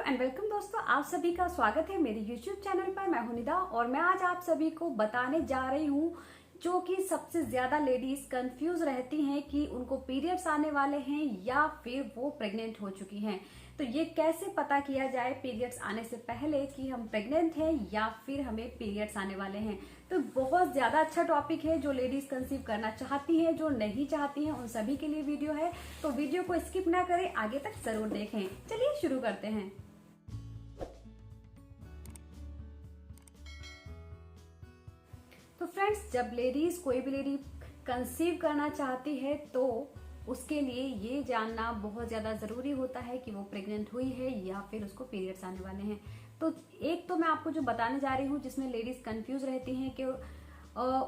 And welcome दोस्तों, आप सभी का स्वागत है मेरे YouTube चैनल पर। मैं हूं निदा और मैं आज आप सभी को बताने जा रही हूं जो कि सबसे ज्यादा लेडीज कंफ्यूज रहती हैं कि उनको पीरियड्स आने वाले हैं या फिर वो प्रेग्नेंट हो चुकी हैं। तो ये कैसे पता किया जाए पीरियड्स आने से पहले कि हम प्रेग्नेंट हैं या फिर हमें पीरियड्स आने वाले हैं। तो बहुत ज्यादा अच्छा टॉपिक है जो लेडीज कंसीव करना चाहती हैं, जो नहीं चाहती हैं, उन सभी के लिए वीडियो है। तो वीडियो को स्किप ना करें, आगे तक जरूर देखें। चलिए शुरू करते हैं। तो फ्रेंड्स, जब लेडीज कोई भी लेडी कंसीव करना चाहती है तो उसके लिए ये जानना बहुत ज्यादा जरूरी होता है कि वो प्रेग्नेंट हुई है या फिर उसको पीरियड्स आने वाले हैं। तो एक तो मैं आपको जो बताने जा रही हूँ जिसमें लेडीज कंफ्यूज रहती हैं कि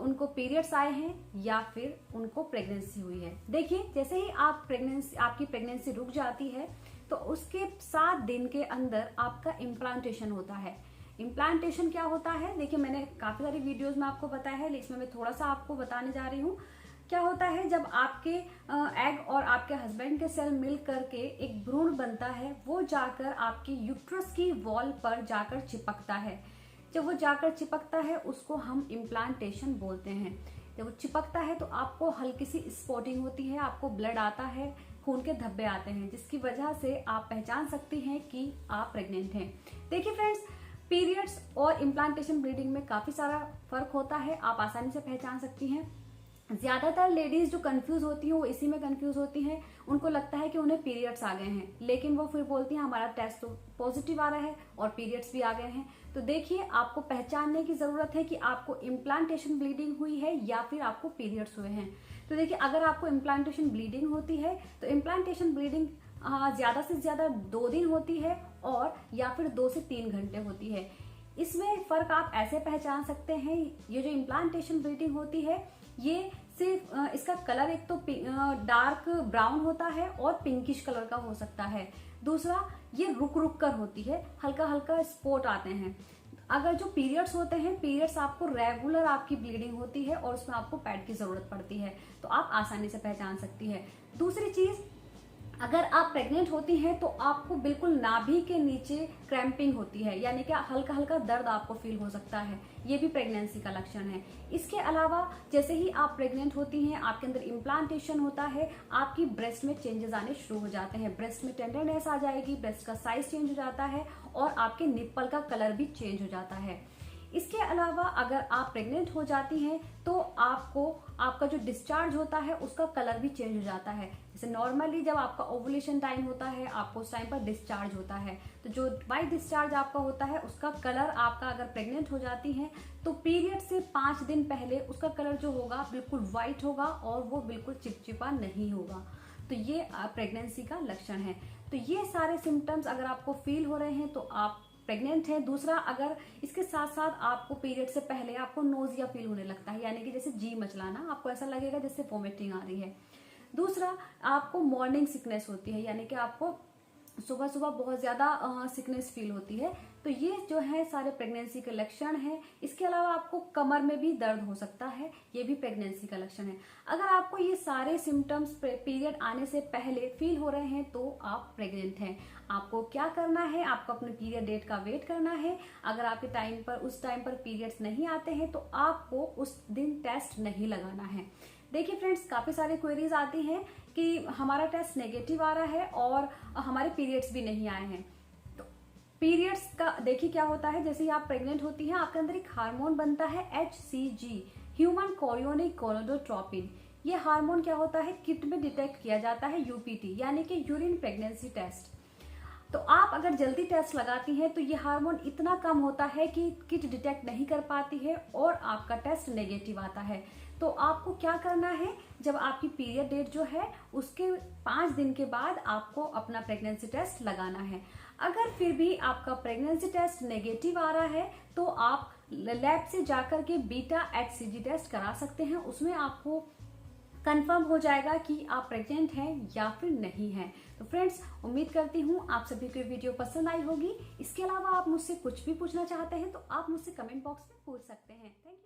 उनको पीरियड्स आए हैं या फिर उनको प्रेगनेंसी हुई है। देखिए, जैसे ही आपकी प्रेगनेंसी रुक जाती है तो उसके 7 दिन के अंदर आपका इम्प्लांटेशन होता है। इम्प्लांटेशन क्या होता है, देखिए मैंने काफी सारी वीडियोस में आपको बताया है, लेकिन इसमें मैं थोड़ा सा आपको बताने जा रही हूँ। क्या होता है, जब आपके एग और आपके हस्बैंड के सेल मिल करके एक भ्रूण बनता है, वो जाकर आपके यूट्रस की वॉल पर जाकर चिपकता है। जब वो जाकर चिपकता है उसको हम इम्प्लांटेशन बोलते हैं। जब वो चिपकता है तो आपको हल्की सी स्पॉटिंग होती है, आपको ब्लड आता है, खून के धब्बे आते हैं, जिसकी वजह से आप पहचान सकती हैं कि आप प्रेग्नेंट हैं। देखिए फ्रेंड्स, पीरियड्स और इम्प्लांटेशन ब्लीडिंग में काफी सारा फर्क होता है, आप आसानी से पहचान सकती हैं। ज्यादातर लेडीज जो कंफ्यूज होती हैं वो इसी में कंफ्यूज होती हैं। उनको लगता है कि उन्हें पीरियड्स आ गए हैं, लेकिन वो फिर बोलती हैं हमारा टेस्ट तो पॉजिटिव आ रहा है और पीरियड्स भी आ गए हैं। तो देखिए, आपको पहचानने की जरूरत है कि आपको इम्प्लांटेशन ब्लीडिंग हुई है या फिर आपको पीरियड्स हुए हैं। तो देखिए, अगर आपको इम्प्लांटेशन ब्लीडिंग होती है तो इम्प्लांटेशन ब्लीडिंग ज्यादा से ज्यादा 2 दिन होती है और या फिर 2 से 3 घंटे होती है। इसमें फर्क आप ऐसे पहचान सकते हैं, ये जो इम्प्लांटेशन ब्लीडिंग होती है ये सिर्फ इसका कलर एक तो डार्क ब्राउन होता है और पिंकिश कलर का हो सकता है। दूसरा, ये रुक रुक कर होती है, हल्का हल्का स्पॉट आते हैं। अगर जो पीरियड्स होते हैं, पीरियड्स आपको रेगुलर आपकी ब्लीडिंग होती है और उसमें आपको पैड की जरूरत पड़ती है, तो आप आसानी से पहचान सकती है। दूसरी चीज, अगर आप प्रेग्नेंट होती हैं तो आपको बिल्कुल नाभि के नीचे क्रैम्पिंग होती है, यानी कि हल्का हल्का दर्द आपको फील हो सकता है, ये भी प्रेगनेंसी का लक्षण है। इसके अलावा जैसे ही आप प्रेग्नेंट होती हैं, आपके अंदर इम्प्लांटेशन होता है, आपकी ब्रेस्ट में चेंजेस आने शुरू हो जाते हैं। ब्रेस्ट में टेंडरनेस आ जाएगी, ब्रेस्ट का साइज चेंज हो जाता है और आपके निप्पल का कलर भी चेंज हो जाता है। इसके अलावा अगर आप प्रेग्नेंट हो जाती हैं तो आपका जो डिस्चार्ज होता है उसका कलर भी चेंज हो जाता है। जैसे नॉर्मली जब आपका ओवुलेशन टाइम होता है, आपको उस टाइम पर डिस्चार्ज होता है, तो जो बाय डिस्चार्ज आपका होता है उसका कलर आपका, अगर प्रेग्नेंट हो जाती हैं तो पीरियड से 5 दिन पहले उसका कलर जो होगा बिल्कुल व्हाइट होगा और वो बिल्कुल चिपचिपा नहीं होगा। तो ये प्रेगनेंसी का लक्षण है। तो ये सारे सिम्टम्स अगर आपको फील हो रहे हैं तो आप प्रेग्नेंट है। दूसरा, अगर इसके साथ साथ आपको पीरियड से पहले आपको नोजिया फील होने लगता है, यानी कि जैसे जी मचलाना, आपको ऐसा लगेगा जैसे वोमिटिंग आ रही है। दूसरा, आपको मॉर्निंग सिकनेस होती है, यानी कि आपको सुबह सुबह बहुत ज्यादा सिकनेस फील होती है। तो ये जो है सारे प्रेगनेंसी के लक्षण हैं। इसके अलावा आपको कमर में भी दर्द हो सकता है, ये भी प्रेगनेंसी का लक्षण है। अगर आपको ये सारे सिम्टम्स पीरियड आने से पहले फील हो रहे हैं तो आप प्रेग्नेंट हैं। आपको क्या करना है, आपको अपने पीरियड डेट का वेट करना है। अगर आपके उस टाइम पर पीरियड्स नहीं आते हैं तो आपको उस दिन टेस्ट नहीं लगाना है। देखिए फ्रेंड्स, काफी सारी क्वेरीज आती हैं कि हमारा टेस्ट नेगेटिव आ रहा है और हमारे पीरियड्स भी नहीं आए हैं। तो पीरियड्स का देखिए क्या होता है, जैसे ही आप प्रेग्नेंट होती हैं आपके अंदर एक हार्मोन बनता है HCG, ह्यूमन कोरियोनिक गोनाडोट्रोपिन। ये हार्मोन क्या होता है, किट में डिटेक्ट किया जाता है UPT, यानी कि यूरिन प्रेगनेंसी टेस्ट। तो आप अगर जल्दी टेस्ट लगाती हैं तो ये हार्मोन इतना कम होता है कि किट डिटेक्ट नहीं कर पाती है और आपका टेस्ट नेगेटिव आता है। तो आपको क्या करना है, जब आपकी पीरियड डेट जो है उसके 5 दिन के बाद आपको अपना प्रेगनेंसी टेस्ट लगाना है। अगर फिर भी आपका प्रेगनेंसी टेस्ट नेगेटिव आ रहा है तो आप लैब से जाकर के बीटा HCG टेस्ट करा सकते हैं। उसमें आपको कंफर्म हो जाएगा कि आप प्रेग्नेंट हैं या फिर नहीं हैं। तो फ्रेंड्स, उम्मीद करती हूँ आप सभी को वीडियो पसंद आई होगी। इसके अलावा आप मुझसे कुछ भी पूछना चाहते हैं तो आप मुझसे कमेंट बॉक्स में पूछ सकते हैं। Thank you.